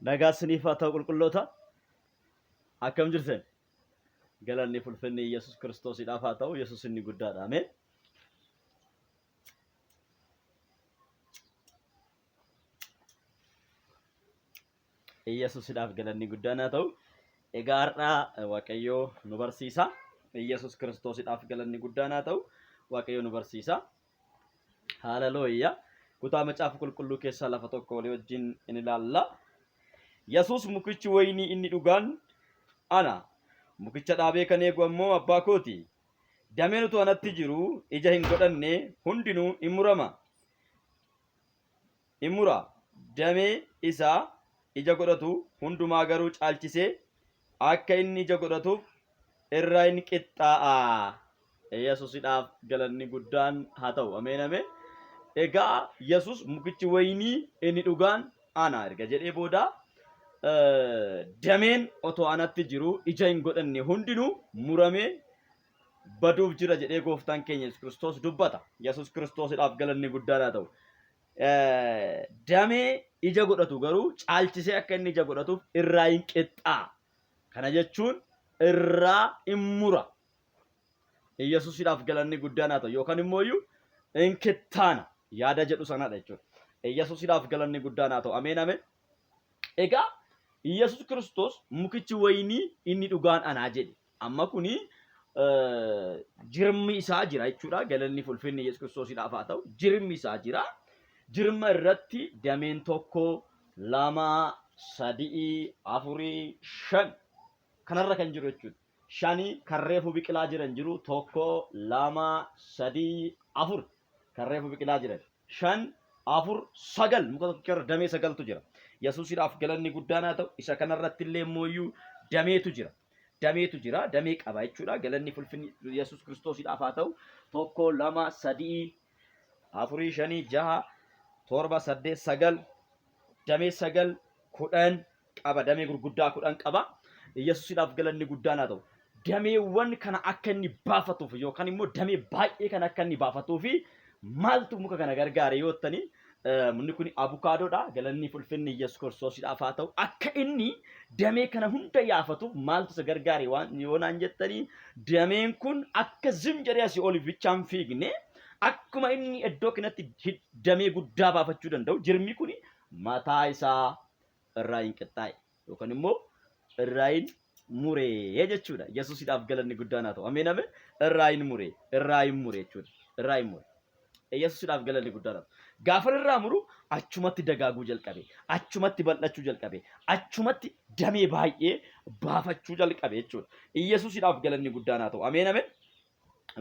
Nagaa isiniif haa ta'u qulqulloota. Akkam jirtan? Galanni ulfinni Yesuus Kiristoosiidhaaf haa ta'u. Yesuus inni guddaadha. Ameen. Yesuusiidhaaf galanni guddaan haa ta'u. Egaa har'aa Waaqayyoo nu barsiisa. Yesuus Kiristoosiidhaaf galanni guddaan haa ta'u. Waaqayyoo nu barsiisa. Haalelooyaa. Kutaa macaafa qulqulluu keessaa lafa tokko walii wajjin in ilaalla. Yesuus mukichi waynii inni dhugaan ana. Mukicha dhaabee kan eegu ammoo abbaa kooti. Dameen utuu anatti jiru ija hin godhanne hundinuu in murama. In mura. Damee isaa ija godhatu hundumaa garuu caalchisee akka inni ija godhatuuf irraa in qixxaa'a. Yesuusiidhaaf galanni guddaan haa ta'u. Ameen ameen. Egaa Yesuus mukichi waynii inni dhugaan ana erga jedhee booda dameen otoo anatti jiru ija hin godhanne hundinuu muramee baduuf jira jedhee gooftaan keenya Yesuus Kiristoos dubbata. Yesuus Kiristoosiidhaaf galanni guddaan haa ta'u. Damee ija godhatu garuu caalchisee akka inni ija godhatuuf irraa hin qixxaa'a. Kana jechuun irraa in mura. Yesuusiidhaaf galanni guddaan haa ta'u. Yookaan immoo in kittaana yaada jedhu sanadha jechuudha. Yesuusiidhaaf galanni guddaan haa ta'u. Ameen ameen. Egaa Yesuus Kiristoos mukichi waynii inni dhugaan anaa jedhe. Amma kuni jirmi isaa jira jechuudha. Galanni ulfinni Yesuus Kiristoosiidhaaf haa ta'u. Jirmi isaa jira. Jirma irratti dameen tokko, lama, sadii, afurii, shan kanarra kan jiru jechuudha. Shanii kan reefu biqilaa jiran jiru. Tokko, lama, sadii, afur kan reefu biqilaa jiran. Shan, afur, sagal muka tokkorra damee sagaltu jira. Yesuusiidhaaf galanni guddaan haa ta'u. Isa kanarratti illee mooyyuu dameetu jira. Dameetu jira. Damee qaba jechuudha. Galanni ulfinni Yesuus Kiristoosiidhaaf haa ta'u. Tokko, lama, sadii, afurii, shanii, jaha, torba, saddeet, sagal. Damee sagal, kudhan qaba. Damee gurguddaa kudhan qaba. Yesuusiidhaaf galanni guddaan haa ta'u. Dameewwan kana akka inni baafatuuf yookaan immoo damee baay'ee kan akka inni baafatuuf maaltu muka kana gargaare yoo ta'ani munni kun avokaadoodha. Galanni ulfinni Yesuus Kiristoosiidhaaf haa ta'u. Akka inni damee kana hunda yaafatuuf maaltu isa gargaare waan yoonaan jettanii dameen kun akka zimjaree asii oliif bichaan fiigne akkuma inni iddoo kanatti damee guddaa baafachuu danda'u jirmi kun mataa isaa irraa hin qixxaa'e yookaan immoo irraa hin muree jechuudha. Yesuusiidhaaf galanni guddaan haa ta'u. Ameen ameen. Irraa hin muree jechuudha. Irraa hin muree. Yesuusiidhaaf galanni guddaan haa ta'u. Gaafa irraa muru achumatti dagaaguu jalqabe. Achumatti bal'achuu jalqabe. Achumatti damee baay'ee baafachuu jalqabe jechuudha. Yesuusiidhaaf galanni guddaan haa ta'u. Ameen ameen.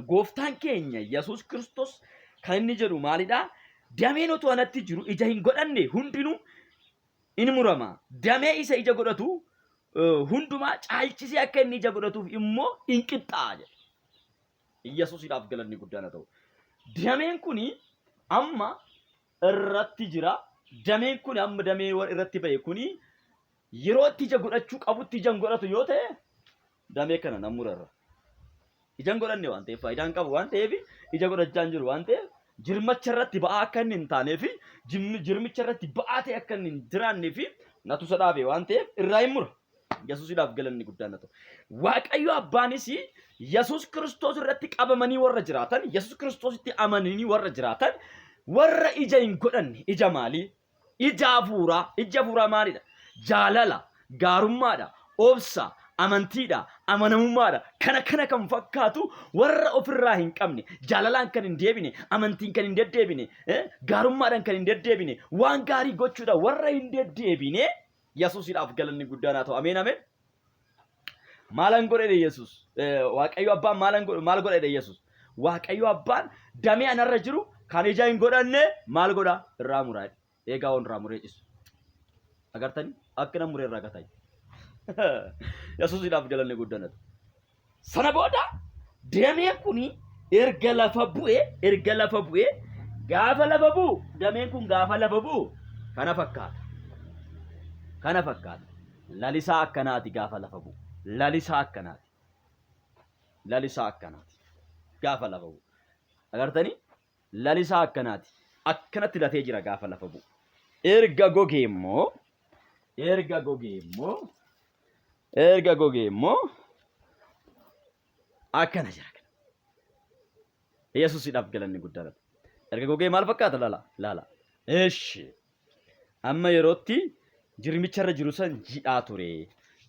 Gooftaan keenya Yesuus Kiristoos kan inni jedhu maalidhaa? Dameen otoo anatti jiru ija hin godhanne hundinuu in murama. Damee isa ija godhatu hundumaa caalchisee akka inni ija godhatuuf immoo in qixxaa'a jedha. Yesuusiidhaaf galanni guddaan haa ta'u. Dameen kuni amma irratti jira. Dameen kun amma damee irratti ba'e kuni yeroo itti ija godhachuu qabutti ija hin godhatu yoo ta'e damee kana nan murarra. Ija hin godhanne waan ta'eef faayidaan qabu waan ta'eef ija godhachaa hin jiru waan ta'eef jirmacha irratti ba'aa akka inni hin taaneef jirmicha irratti ba'aa ta'e akka inni hin jiraanneef natu isa dhaabe waan ta'eef irraa hin mura. Yesuusiidhaaf galanni guddaan haa ta'u. Waaqayyo Abbaanis Yesuus Kiristoos irratti qabamanii warra jiraatan, Yesuus Kiristoositti amananii warra jiraatan, warra ija hin godhanne, ija maalii? Ija hafuuraa. Ija hafuuraa maalidha? Jaalala, gaarummaadha, obsa, amantiidha, amanamummaadha. Kana kan fakkaatu warra ofirraa hin qabne, jaalalaan kan hin deebine, amantiin kan hin deddeebine, gaarummaadhaan kan hin deddeebine, waan gaarii gochuudha warra hin deddeebine. Yesuusiidhaaf galanni guddaan haa ta'u. Ameen ameen. Maalan godhe Yesuus? Waaqayyo Abbaan maal godhe Yesuus? Waaqayyo Abbaan damee anarra jiru kan ija hin godhanne maal godha? Irraa muraa. Eegaa on irraa muree cisu. Agartanii? Akka nama muree irraa gataa. Yesuusiidhaaf galanni guddaan haa ta'u. Sana booda dameen kuni erga lafa bu'ee gaafa lafa bu'u dameen kun gaafa lafa bu'u kana fakkaata. Kana fakkaata. Lalisaa akkanaati gaafa lafa bu'u. Lalisaa akkanaati. Gaafa lafa bu'u. Agartanii? Lalisaa akkanaati. Akkanatti latee jira gaafa lafa bu'u. Erga gogee immoo erga gogee immoo akkana jira. Yesuusidhaaf galanni guddaadha. Erga gogee maal fakkaata laala. Eeshi amma yerootti jirmicharra jiru san jidhaa ture.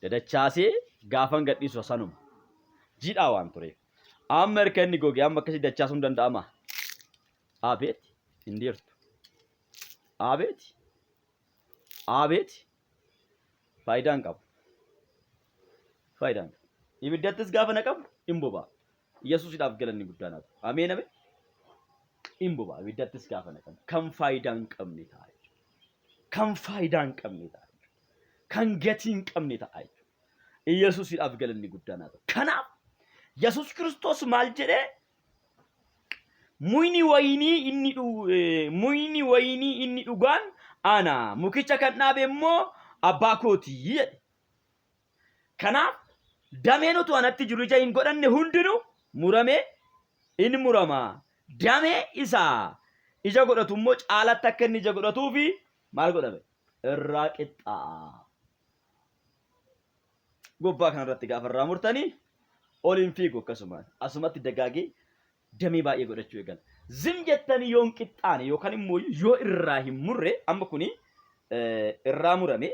Dadachaasee gaafan gadhiisu sanuma. Jidhaa waan tureef. Amma erga inni gogee amma akkasii dachaasuun danda'ama. Abeeti hin deertu. Abeeti faayidaan qabu. Ibiddattis gaafa naqamu hin boba'a. Yesuusidhaaf galanni guddaan haa ta'u. Ameen. Hin boba'a. Ibiddattis gaafa naqamu. Kan faayidaa hin qabne ta'a jechuudha. Kan gatii hin qabne ta'a jechuudha. Yesuusidhaaf galanni guddaan haa ta'u. Kanaaf Yesuus Kiristoos maal jedhee muyni wayinii inni dhugaan ana mukicha kan dhaabe immoo abbaa kooti jedhe. Kanaaf dameen utuu anatti jiru ija hin godhanne hundinuu muramee in murama. Damee isaa ija godhatu immoo caalatti akka inni ija godhatuufi maal godhame? Irraa qixxaa'a. Gubbaa kanarratti gaafa irraa murtanii ol hin fiigu akkasumaan asumatti dagaagee damee baay'ee godhachuu eegala. Zim jettanii yoo hin qixxaane yookaan immoo yoo irraa hin murre amma kuni irraa murame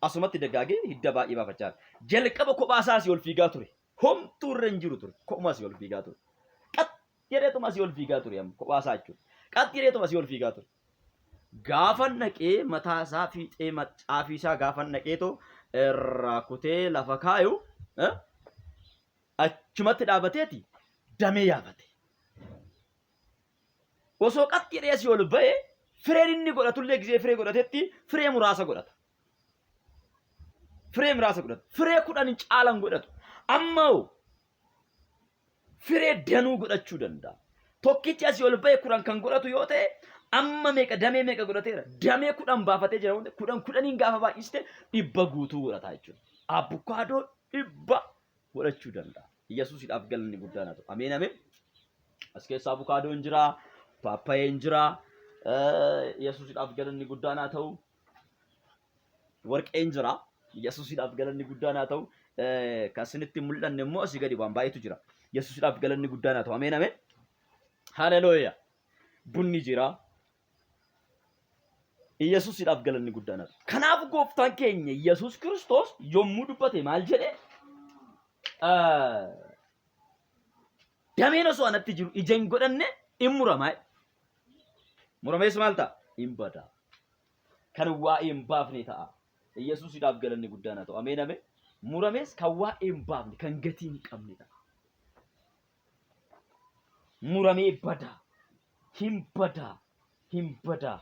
asumatti dagaagee hidda baay'ee baafachaa jira. Jalqaba kophaa isaas ol fiigaa ture. Homtuu irra hin jiru ture. Kophumaas ol fiigaa ture. Qat jedheetumas ol fiigaa ture amma kophaa isaa jechuudha. Qat jedheetumas ol fiigaa ture. Gaafa naqee mataa isaa fiixee caafii isaa gaafa naqeetoo irraa kutee lafa kaayu achumatti dhaabateeti damee yaafate. Osoo qat jedhee asii ol ba'e fireen inni godhatullee gisee firee godhatetti firee muraasa godhata. Firee 10 caalan godhatu. Ammoo firee danuu godhachuu danda'a. Tokkichi asii ol ba'e 10 kan godhatu yoo ta'e amma damee meeqa godhateera? Damee 10 baafatee jira. 10 gaafa baay'iste 100 guutuu godhata jechuudha. Abukaadoo 100 godhachuu danda'a. Yesuusidhaaf galanni guddaan haa ta'u. Ameen. As keessa abukaadoon jira, paappayeen jira. Yesuusidhaaf galanni guddaan haa ta'u. Warqeen jira. Yesuusidhaaf galanni guddaan haa ta'u. Kan isinitti mul'anne immoo asii gadi waan baay'eetu jira. Yesuusidhaaf galanni guddaan haa ta'u. Ameen. Haleluuyaa. Bunni jira. Yesuusidhaaf galanni guddaan haa ta'u. Kanaaf gooftaan keenya Yesuus Kiristoos yommuu dubbate maal jedhee? Dameen osoo anatti jiru ija hin godhanne in muramaa. Muramees maal ta'a? In bada. Kan waa'ee hin baafne ta'a. Yesuusidhaaf galanni guddaan haa ta'u. Ameen. Muramees kan waa'ee hin baafne kan gatii hin qabne ta'a. Muramee bada. Hin bada.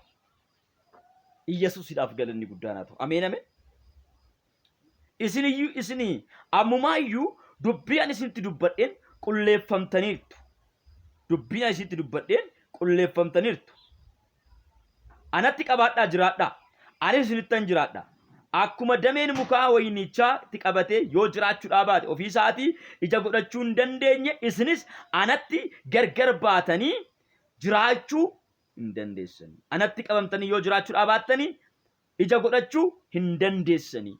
Yesuusidhaaf galanni guddaan haa ta'u. Ameen. Isinii ammumaayyuu dubbii ani isinitti dubbadheen qulleeffamtaniirtu. Anatti qabaadhaa jiraadhaa. Anis isinittan jiraadha. Akkuma dameen mukaa wayinichaatti qabatee yoo jiraachuudhaa baate ofii isaatii ija godhachuu hin dandeenye isinis anatti gargar baatanii jiraachuu hin dandeessanii. Anatti qabamtanii yoo jiraachuudhaa baattanii ija godhachuu hin dandeessanii.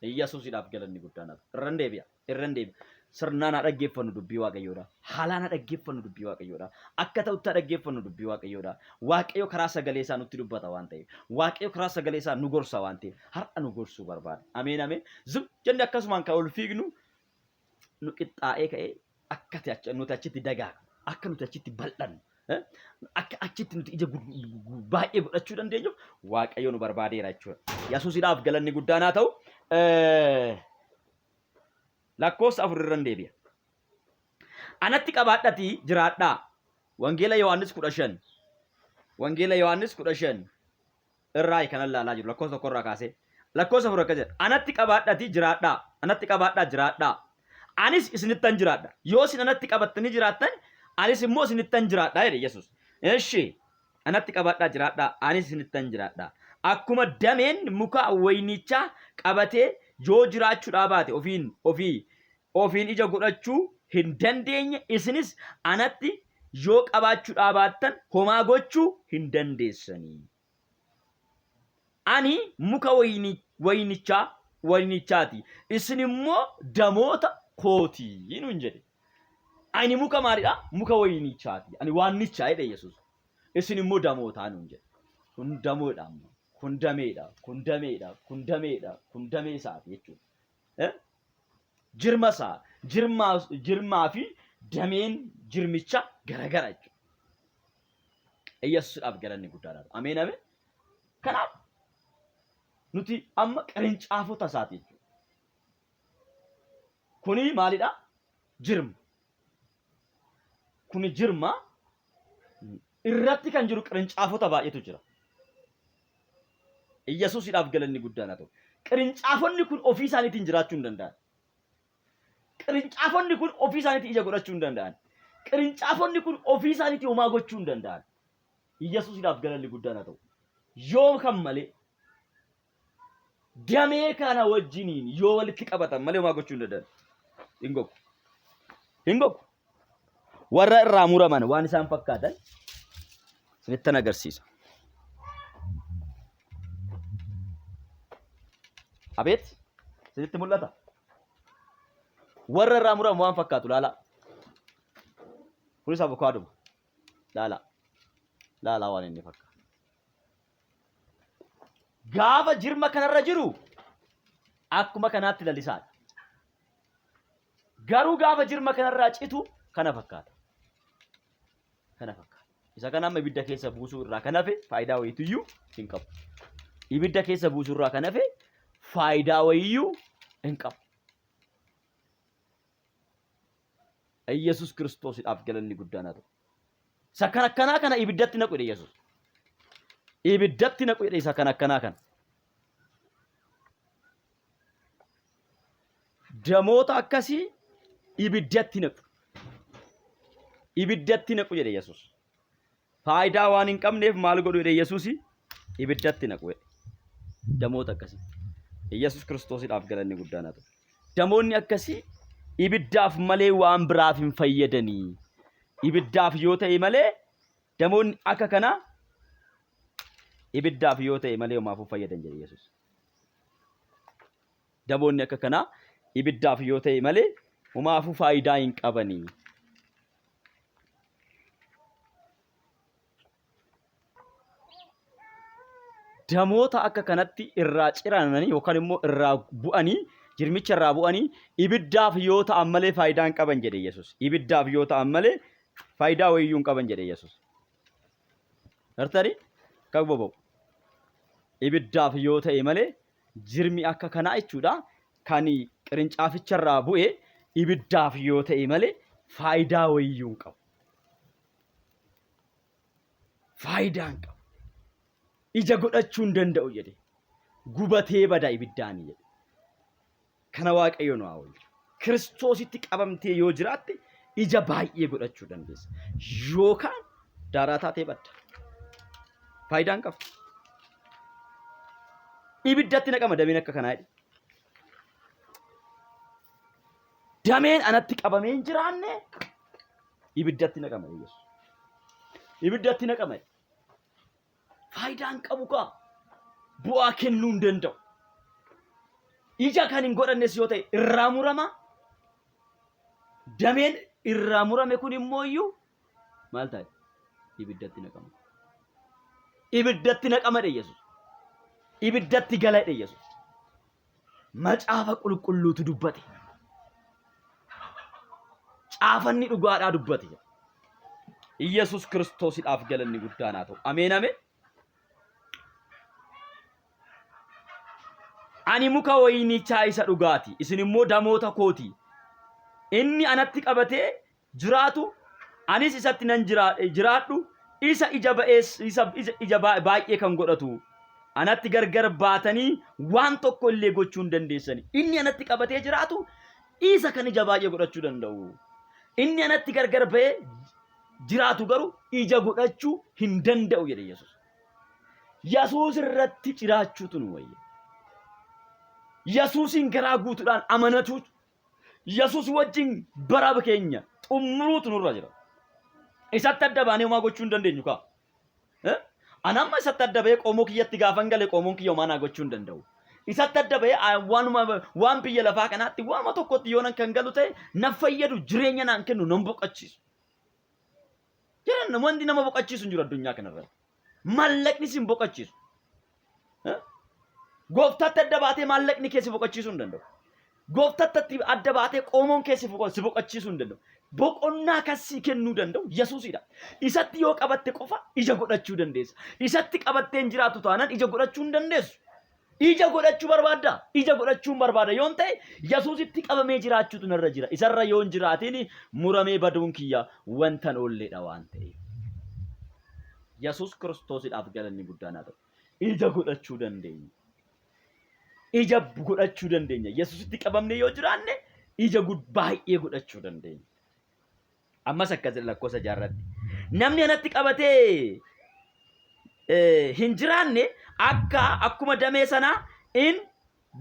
Yesuusidhaaf galanni guddaan haa ta'u. Irran deebi'a. Sirnaan haa dhaggeeffannu dubbii Waaqayyoodha. Haalaan haa dhaggeeffannu dubbii Waaqayyoodha. Akka ta'utti haa dhaggeeffannu dubbii Waaqayyoodha. Waaqayyo karaa sagalee isaa nutti dubbata waan ta'eef. Waaqayyo karaa sagalee isaa nu gorsa waan ta'eef. Har'a nu gorsuu barbaada. Ameen. Zim jenne akkasumaan kan ol fiignu nu qixxaa'ee ka'ee akka nuti achitti dagaagnu. Akka nuti achitti bal'annu. Akka achitti nuti ija baay'ee godhachuu dandeenyuuf Waaqayyo nu barbaadeera jechuudha. Yesuusidhaaf galanni guddaan haa ta'u. Lakkoofsa 4 irran deebi'a. Anatti qabaadhatii jiraadhaa. Wangeela Yohaannis 15 irraa kanan laalaa jiru. Lakkoofsa 1 irraa kaasee. Lakkoofsa 4 akka jedha. Anatti qabaadhatii jiraadhaa. Anatti qabaadhaa jiraadhaa. Anis isinittan jiraadha. Yoo isin anatti qabattanii jiraattan anis immoo isinittan jiraadhaa jedhe Yesuus. Eeshi anatti qabaadhaa jiraadhaa. Anis isinittan jiraadhaa. Akkuma dameen muka waynichaa qabatee yoo jiraachuudhaa baate ofiin ija godhachuu hin dandeenye isinis anatti yoo qabaachuudhaa baattan homaa gochuu hin dandeessanii. Ani muka wayinichaati. Isin immoo damoota kootii nuun jedhe. Ani muka maalidha? Muka wayinichaati. Ani waannichaa jedhe Yesuus. Isin immoo damootaa nuun jedhe. Kun damoodha amma. Kun dameedha. Kun dameedha. Kun dameedha. Kun damee isaati jechuudha. Jirma isaa. Jirmaa fi dameen jirmicha garagara jechuudha. Yesuusudhaaf galanni guddaadha. Ameen ameen. Kanaaf nuti amma qirincaafoota isaati jechuudha. Kuni maalidha? Jirma. Kuni jirma irratti kan jiru qirincaafoota baay'eetu jira. Yesuusudhaaf galanni guddaadha ta'u. Qirincaafoonni kun ofii isaaniitiin jiraachuu hin danda'an. Qirincaafoonni kun ofii isaaniitiin ija godhachuu hin danda'an. Qirincaafoonni kun ofii isaaniitiin homaa gochuu hin danda'an. Yesuusudhaaf galanni guddaadha ta'u. Yoo kan malee damee kana wajjiniin yoo walitti qabatan malee homaa gochuu hin danda'an. Hin gogu. Warra irraa muraman waan isaan fakkaatan isinitti agarsiisa. Abeet isinitti mul'ata. Warra irraa muraman waan fakkaatu laala. Kunis avokaaduma. Laala waan inni fakkaatu. Gaafa jirma kanarra jiru akkuma kanaatti lalisaadha. Garuu gaafa jirma kanarraa citu kana fakkaata. Isa kana amma ibidda keessa buusuu irraa kan hafe faayidaa wayiiyyuu hin qabu. Ibidda keessa buusuu irraa kan hafe faayidaa wayiiyyuu hin qabu. Yesuus Kiristoosidhaaf galanni guddaan haa ta'u. Isa kana ibiddatti naqu jedhe Yesuus. Ibiddatti naqu jedhe isa kana. Damoota akkasii ibiddatti naqu. Ibiddatti naqu jedhe Yesuus. Faayidaa waan hin qabneef maal godhu jedhe Yesuus ibiddatti naqu jedhe. Damoota akkasii. Yesuus Kiristoosidhaaf galanni guddaan haa ta'u. Damoonni akkasii ibiddaaf malee waan biraaf hin fayyadanii. Ibiddaaf yoo ta'e malee damoonni akka kana ibiddaaf yoo ta'e malee homaafuu fayyadan jedhe Yesuus. Damoonni akka kana ibiddaaf yoo ta'e malee homaafuu faayidaa hin qabanii. Damoota akka kanatti irraa cirananii yookaan immoo irraa bu'anii jirmicha irraa bu'anii ibiddaaf yoo ta'an malee faayidaa hin qaban jedhe Yesuus. Ibiddaaf yoo ta'an malee faayidaa wayiyyuu hin qaban jedhe Yesuus. Gartanii kan boba'u. Ibiddaaf yoo ta'e malee jirmi akka kanaa jechuudha kan qirincaaficha irraa bu'e ibiddaaf yoo ta'e malee faayidaa wayiyyuu hin qabu. Faayidaa hin qabu. Ija godhachuu hin danda'u jedhe. Gubatee bada ibiddaanii jedhe. Kana Waaqayyo nu haa oolchu. Kiristoositti qabamtee yoo jiraatte ija baay'ee godhachuu dandeessa. Yookaan daaraa taatee badda. Faayidaa hin qabu. Ibiddatti naqama dameen akka kanaa jedhe. Dameen anatti qabamee hin jiraanne ibiddatti naqama Yesuus. Ibiddatti naqama. Faayidaa hin qabu kaa. Bu'aa kennuu hin danda'u. Ija kan hin godhannes yoo ta'e irraa murama. Dameen irraa murame kun immoo iyyuu maal ta'e? Ibiddatti naqama. Ibiddatti naqama jedhe Yesuus. Ibiddatti gala jedhe Yesuus. Macaafa qulqulluutu dubbate. Caafanni dhugaadhaa dubbate. Yesuus Kiristoosidhaaf galanni guddaan haa ta'u. Ameen ameen. Ani muka waynichaa isa dhugaati. Isin immoo damoota kooti. Inni anatti qabatee jiraatu anis isatti nan jiraadhu. Isa ija baay'ee kan godhatu. Anatti gargar baatanii waan tokko illee gochuu hin dandeessani. Inni anatti qabatee jiraatu isa kan ija baay'ee godhachuu danda'u. Inni anatti gargar ba'ee jiraatu garuu ija godhachuu hin danda'u jedhe Yesuus. Yesuus irratti jiraachuutu nu wayya. Yesuusin garaa guutuudhaan amanatuutu Yesuus wajjin bara keenya xumuruutu nurra jira. Isatti adda baanee homaa gochuu hin dandeenyu kaa. Anamma isatti adda ba'ee qomoo kiyyatti gaafan galee qomoon kiyya maanaa gochuu hin danda'u. Isatti adda ba'ee waan biyya lafaa kanaatti waama tokkotti yoo nan kan galu ta'e na fayyadu jireenya naan kennu nan boqochiisu. Jiran wanti nama boqochiisu hin jiru addunyaa kanarratti. Maallaqni sin boqochiisu. Gooftaatti adda baatee maallaqni keessi boqochiisuu hin danda'u. Gooftaatti adda baatee qomoon keessi boqochiisuu hin danda'u. Boqonnaa kasii kennuu danda'u Yesuusidha. Isatti yoo qabatte qofa ija godhachuu dandeessa. Isatti qabattee hin jiraatu taanaan ija godhachuu hin dandeessu. Ija godhachuu barbaadda. Ija godhachuun barbaada yoon ta'e Yesuusitti qabamee jiraachuutu narra jira. Isarra yoo hin jiraatiin muramee baduun kiyya wantan oolleedha waan ta'eef. Yesuus Kiristoosidhaaf galanni guddaan haa ta'u. Ija godhachuu dandeenya. Ija godhachuu dandeenya. Yesuusitti qabamnee yoo jiraanne ija baay'ee godhachuu dandeenya. Ammas akkas lakkoofsa jaarratti. Namni anatti qabatee hin jiraanne akkuma damee sanaa in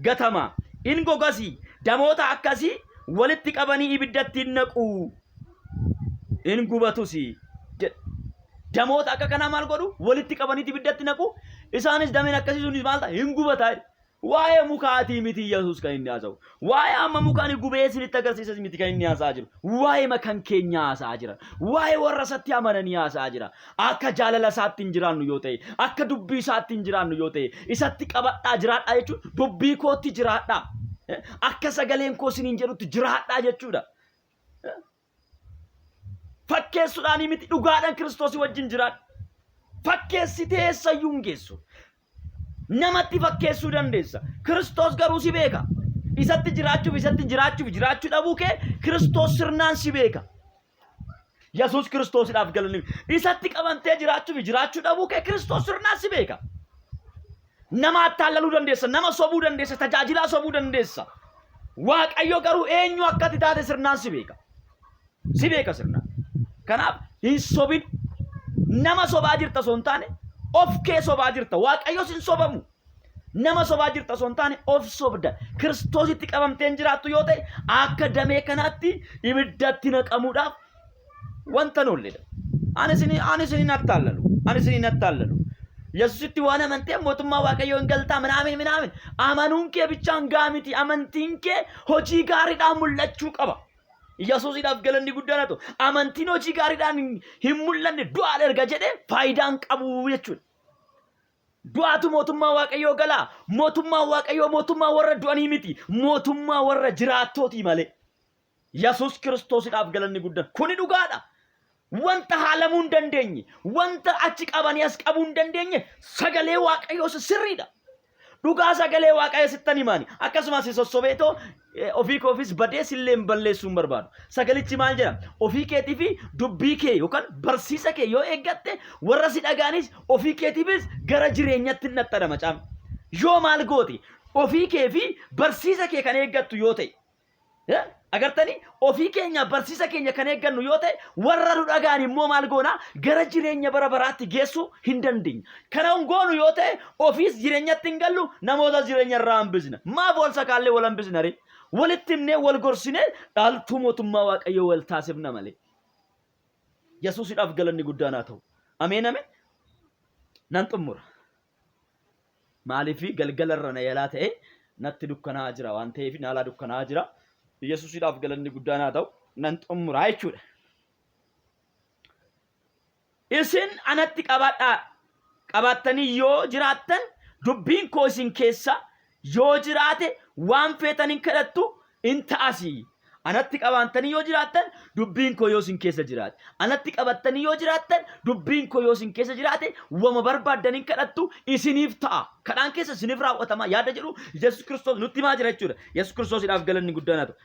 gatama. In gogasi. Damoota akkasii walitti qabanii ibiddatti hin naqu. In gubatusi. Damoota akka kanaa maal godhu? Walitti qabanii ibiddatti naqu. Isaanis dameen akkasii sunis maal ta'a? Hin gubataa. Waa'ee mukaatii miti Yesuus kan inni haasa'u. Waa'ee amma mukaan gubee isinitti agarsiisas miti kan inni haasa'aa jiru. Waa'ee makan keenya haasa'aa jira. Waa'ee warra isatti amananii haasa'aa jira. Akka jaalala isaatti hin jiraannu yoo ta'e, akka dubbii isaatti hin jiraannu yoo ta'e, isatti qabadhaa jiraadhaa jechuun dubbii kootti jiraadhaa. Akka sagaleen koo isiniin jedhutti jiraadhaa jechuudha. Fakkeessuudhaan miti dhugaadhaan Kiristoosii wajjin jiraadha. Fakkeessitee eessayyuu hin geessu. Namatti fakkeessuu dandeessa. Kiristoos garuu si beeka. Isatti jiraachuu dhabuu kee Kiristoos sirnaan si beeka. Yesuus Kiristoosidhaaf galanni. Isatti qabamtee jiraachuu dhabuu kee Kiristoos sirnaan si beeka. Nama attaallaluu dandeessa, nama sobuu dandeessa, tajaajilaa sobuu dandeessa. Waaqayyo garuu eenyu akka ati taate sirnaan si beeka. Si beeka sirnaan. Kanaaf hin sobin. Nama sobaa jirta osoo hin taane of kee sobaa jirta. Waaqayyos hin sobamu. Nama sobaa jirta osoo hin taane of sobda. Kiristoositti qabamtee hin jiraattu yoo ta'e akka damee kanaatti ibiddatti naqamuudhaaf wanta noolledha. Ani isiniin attaallalu. Yesuusitti waan amantee mootummaa Waaqayyoo hin galtaa minaamin. Amanuun kee bichaan gaamiti. Amantiin kee hojii gaariidhaan mul'achuu qaba. Yesuusidhaaf galanni guddaan haa ta'u. Amantiin hojii gaariidhaan hin mul'anne du'aa erga jedhee faayidaan qabu jechuudha. Du'aatu mootummaa Waaqayyoo galaa. Mootummaa Waaqayyoo mootummaa warra du'anii miti. Mootummaa warra jiraattootii malee. Yesuus Kiristoosidhaaf galanni guddaan. Kuni dhugaadha. Wanta haalamuu hin dandeenye, wanta achi qabanii as qabuu hin dandeenye sagalee Waaqayyoo sirriidha. Dhugaa sagalee Waaqayyoo sittan himaani. Akkasumas sossobeetoo ofii koofis badeessillee hin balleessuu hin barbaadu. Sagalichi maal jedha? Ofii keetii fi dubbii kee yookaan barsiisa kee yoo eeggatte warra si dhagaanis ofii keetiifis gara jireenyatti hin naxxadha macaan. Yoo maal gooti? Ofii kee fi barsiisa kee kan eeggattu yoo ta'e. Agartanii ofii keenya barsiisa keenya kan eeggannu yoo ta'e warra nu dhagaan immoo maal goona gara jireenya bara baraatti geessuu hin dandeenye. Kana goonu yoo ta'e ofiis jireenyatti hin gallu namoota jireenya irraa hambisna. Maaf wal sakaallee wal hambisna ree? Walitti himnee wal gorsine dhaaltuu mootummaa Waaqayyoo wal taasifna malee. Yesuusidhaaf galanni guddaan haa ta'u. Ameen ameen. Nan xumura. Maaliif galgala irra na yaalaa ta'e natti dukkanaa jira waan ta'eef naalaa dukkanaa jira. Yesuusidhaaf galanni guddaan haa ta'u. Nan xumuraa jechuudha. Isin anatti qabattanii yoo jiraattan dubbiin koo isin keessa yoo jiraate waan feetan hin kadhattu in ta'asi. Anatti qabattanii yoo jiraattan dubbiin koo yoo isin keessa jiraate. Anatti qabattanii yoo jiraattan dubbiin koo yoo isin keessa jiraate wama barbaaddan hin kadhattu isiniif ta'a. Kadhaan keessa isiniif raawwatama yaada jedhu Yesuus Kiristoos nutti himaa jira jechuudha. Yesuus Kiristoosiidhaaf galanni guddaan haa ta'u.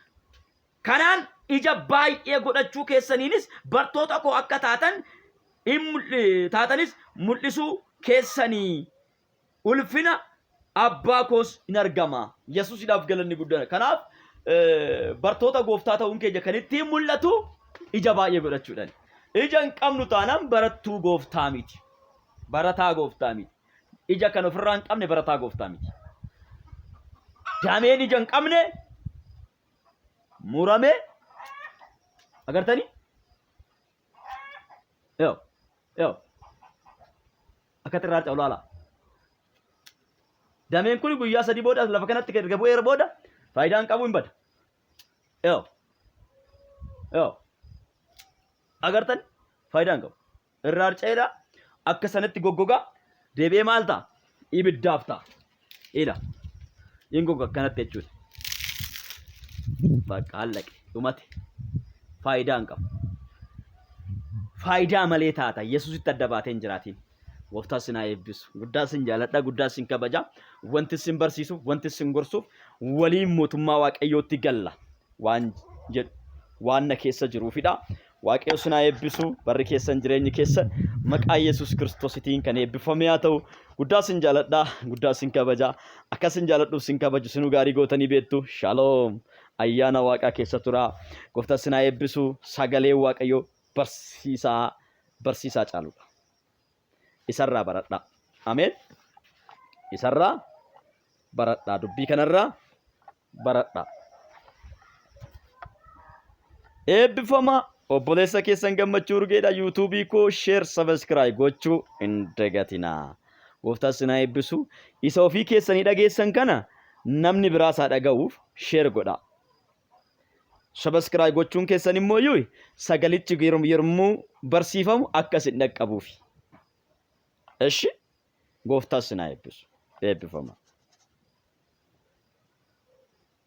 Kanaan ija baay'ee godhachuu keessaniinis bartoota koo akka taatanis mul'isuu keessanii ulfina abbaa koos in argama. Yesuusidhaaf galanni guddaan. Kanaaf bartoota gooftaa ta'uun keenya kan ittiin mul'atu ija baay'ee godhachuudhaan. Ija hin qabnu taanaan barattuu gooftaa miti. Barataa gooftaa miti. Ija kan ofirraa hin qabne barataa gooftaa miti. Dameen ija hin qabne murame agartanii? Yoo. akka irraa cawlaala. Dameen kun guyyaa sadii booda lafa kanatti erga bu'eera booda faayidaan qabu hin bada. Yoo agartan faayidaan qabu. Irraa harca'eedha akka sanatti goggogaa deebi'ee maal ta'a? Ibiddaaf ta'a. Ila hin gogga akkanatti jechuudha. Bakka hallaqe dhumate faayidaan qabu. Faayidaa malee taata Yesuusitti adda baatee hin jiraatiin. Gooftaan sin haa eebbisu. Guddaa sin jaaladha, guddaa sin kabaja. Wanti sin barsiisuuf, wanti sin gorsuuf waliin mootummaa Waaqayyootti galla waan jedhu waan na keessa jiruufidha. Waaqayyo sin haa eebbisu. Barri keessan jireenyi keessan maqaa Yesuus Kiristoositiin kan eebbifame haa ta'u. Guddaa sin jaaladha, guddaa sin kabaja. Akka sin jaaladhuuf sin kabaju sinu gaarii gootanii beektu. Shalom. Ayyaana Waaqaa keessa tura. Gooftaan sin haa eebbisu. Sagalee Waaqayyoo barsiisaa caaludha. Isarraa baradha. Ameen. Isarraa baradha. Dubbii kanarraa baradha. Eebbifama obboleessa keessan gammachuu urgeedha. YouTubeii koo share subscribe gochuu hin dagatinaa. Gooftaan sin haa eebbisu. Isa ofii keessanii dhageessan kana namni biraa isaa dhaga'uuf share godha. Subscribe gochuun keessan immoo iyyuu sagalichi yommuu barsiifamu akkas hin dhaqqabuufi. Eshi gooftaan sin haa eebbisu. Eebbifama.